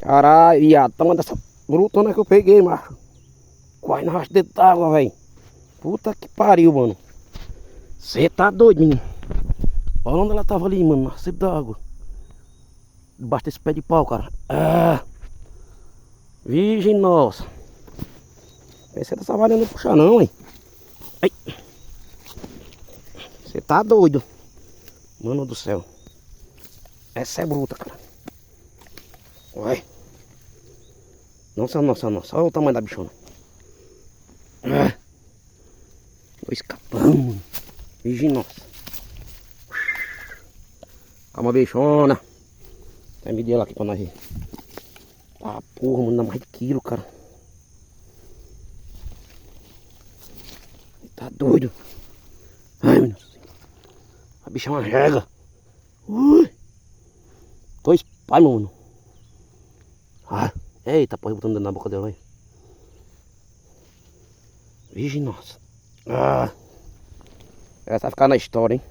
Caralho, viado, toma dessa brutona que eu peguei, macho. Quase na racha dentro d'água, velho. Puta que pariu, mano. Cê tá doido, menino. Olha onde ela tava ali, mano, na sede da água. Debaixo desse pé de pau, cara. Ah! Virgem nossa. Pensei dessa varinha não puxar não, hein. Ai. Você tá doido. Mano do céu. Essa é bruta, cara. Ué. Nossa, nossa, nossa. Olha o tamanho da bichona. Ah. Dois capão, mano. Virgem nossa. Calma, bichona. Vai medir ela aqui pra nós ver. Ah, porra, mano, dá mais de quilo, cara. Tá doido. Ai, meu Deus. A bicha é uma rega. Ui. Dois pai, mano. Ah, eita, porra, botando dentro na boca dela aí. Virgem nossa. Ah. Essa vai ficar na história, hein.